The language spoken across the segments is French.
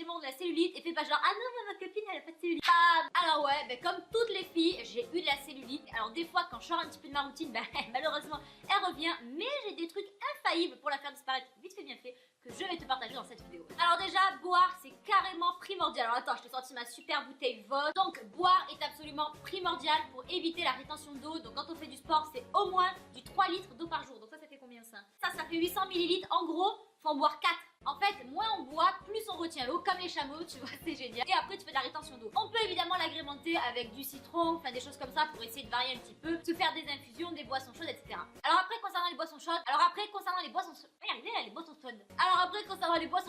quasiment de la cellulite et fais pas genre ah non, ma copine elle a pas de cellulite. Alors ouais, comme toutes les filles, j'ai eu de la cellulite. Alors des fois quand je sors un petit peu de ma routine, malheureusement elle revient. Mais j'ai des trucs infaillibles pour la faire disparaître vite fait bien fait que je vais te partager dans cette vidéo. Alors déjà, boire c'est carrément primordial. Alors attends, je t'ai sorti ma super bouteille Vos. Donc boire est absolument primordial pour éviter la rétention d'eau. Donc quand on fait du sport, c'est au moins du 3 litres d'eau par jour. Donc ça fait combien ça? Ça fait 800 millilitres. En gros, faut en boire 4. En fait, moins on boit, plus on retient l'eau, comme les chameaux, tu vois, c'est génial. Et après, tu fais de la rétention d'eau. On peut évidemment l'agrémenter avec du citron, enfin des choses comme ça pour essayer de varier un petit peu, se faire des infusions, des boissons chaudes, etc. Alors après, concernant les boissons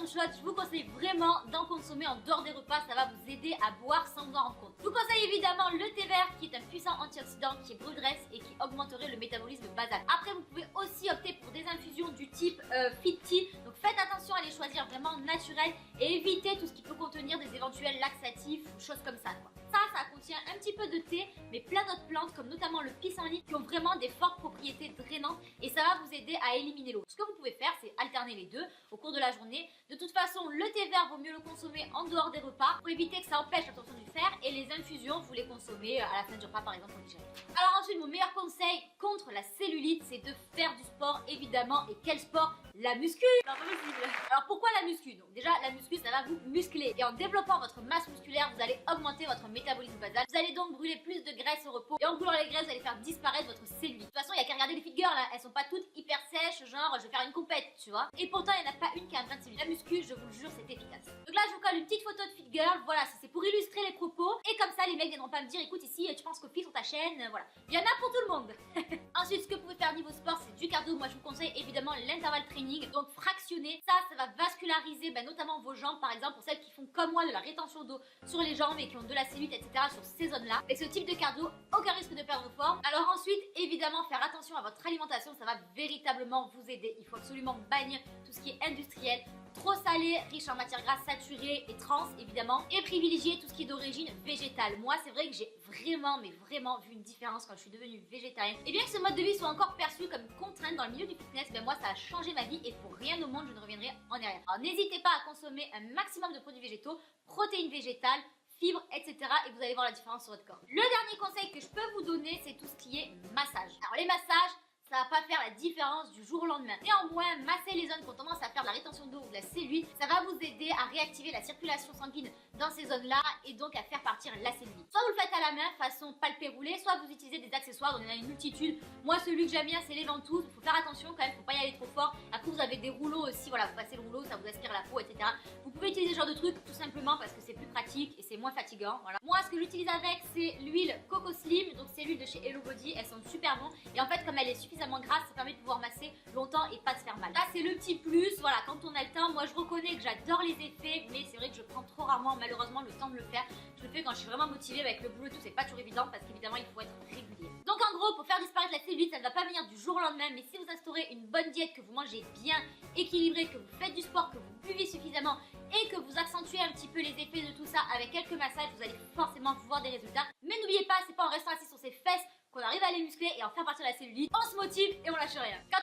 chaudes, je vous conseille vraiment d'en consommer en dehors des repas, ça va vous aider à boire sans vous en rendre compte. Je vous conseille évidemment le thé vert qui est un puissant antioxydant qui brûle-graisse et qui augmenterait le métabolisme basal. Après, vous pouvez aussi opter pour des infusions du type Fit Tea, donc faites attention à les choisir vraiment naturels et évitez tout ce qui peut contenir des éventuels laxatifs ou choses comme ça quoi. Ça contient un petit peu de thé mais plein d'autres plantes comme notamment le pissenlit qui ont vraiment des fortes propriétés drainantes et ça va vous aider à éliminer l'eau. Ce que vous pouvez faire c'est alterner les deux au cours de la journée. De toute façon le thé vert vaut mieux le consommer en dehors des repas pour éviter que ça empêche l'absorption du fer et les infusions vous les consommez à la fin du repas par exemple au déjeuner. Alors ensuite mon meilleur conseil contre la cellulite c'est de faire du sport évidemment. Et quel sport? La muscu. Alors pourquoi la muscu? Donc déjà la muscu ça va vous muscler et en développant votre masse musculaire vous allez augmenter votre métabolisme basal. Vous allez donc brûler plus de graisse au repos et en brûlant les graisses vous allez faire disparaître votre cellulite. De toute façon il y a qu'à regarder les fit girls là, elles sont pas toutes hyper sèches genre je vais faire une compète tu vois. Et pourtant il n'y en a pas une qui a un grain de cellulite. La muscu je vous le jure c'est efficace. Donc là je vous colle une petite photo de fit girl, voilà c'est pour illustrer les propos et comme ça les mecs viendront pas me dire écoute ici tu penses qu'aux filles sur ta chaîne, voilà. Il y en a pour tout le monde. Ensuite ce que vous pouvez faire niveau sport c'est du cardio. Moi je vous conseille évidemment l'intervalle training, donc fractionné. Ça va vasculariser notamment vos jambes par exemple pour celles qui font comme moi de la rétention d'eau sur les jambes et qui ont de la cellulite etc sur ces zones là. Avec ce type de cardio aucun risque de perdre forme. Alors ensuite évidemment faire attention à votre alimentation, ça va véritablement vous aider. Il faut absolument bannir tout ce qui est industriel, trop salé, riche en matières grasses saturées et trans évidemment, et privilégier tout ce qui est d'origine végétale. Moi c'est vrai que j'ai vraiment vu une différence quand je suis devenue végétarienne. Et bien que ce mode de vie soit encore perçu comme une contrainte dans le milieu du fitness, moi ça a changé ma vie et pour rien au monde je ne reviendrai en arrière. Alors n'hésitez pas à consommer un maximum de produits végétaux, protéines végétales, fibres, etc. et vous allez voir la différence sur votre corps. Le dernier conseil que je peux vous donner c'est tout ce qui est massage. Alors les massages ça va pas faire la différence du jour au lendemain. Néanmoins, masser les zones qui ont tendance à faire de la rétention d'eau ou de la cellulite, ça va vous aider à réactiver la circulation sanguine dans ces zones-là et donc à faire partir la cellulite. Soit vous le faites à la main, façon palpé roulé, soit vous utilisez des accessoires, il y en a une multitude. Moi, celui que j'aime bien, c'est les ventouses. Il faut faire attention quand même, faut pas y aller trop fort. Après, vous avez des rouleaux aussi, voilà, vous passez le rouleau, ça vous aspire la peau, etc. Vous pouvez utiliser ce genre de truc tout simplement parce que c'est plus pratique et c'est moins fatigant. Voilà. Moi, ce que j'utilise avec, c'est l'huile Coco Slim, donc c'est l'huile de chez Hello Body. Elles sont super bonnes et en fait, comme elle est suffisamment grasse, ça permet de pouvoir masser longtemps et pas se faire mal. Là c'est le petit plus, voilà, quand on a le temps, moi je reconnais que j'adore les effets mais c'est vrai que je prends trop rarement malheureusement le temps de le faire. Je le fais quand je suis vraiment motivée avec le boulot et tout, c'est pas toujours évident parce qu'évidemment il faut être régulier. Donc en gros pour faire disparaître la cellulite ça ne va pas venir du jour au lendemain mais si vous instaurez une bonne diète, que vous mangez bien équilibré, que vous faites du sport, que vous buvez suffisamment et que vous accentuez un petit peu les effets de tout ça avec quelques massages, vous allez forcément voir des résultats. Mais n'oubliez pas, c'est pas en restant assis sur ses fesses qu'on arrive à les muscler et en faire partir la cellulite. On se motive et on lâche rien.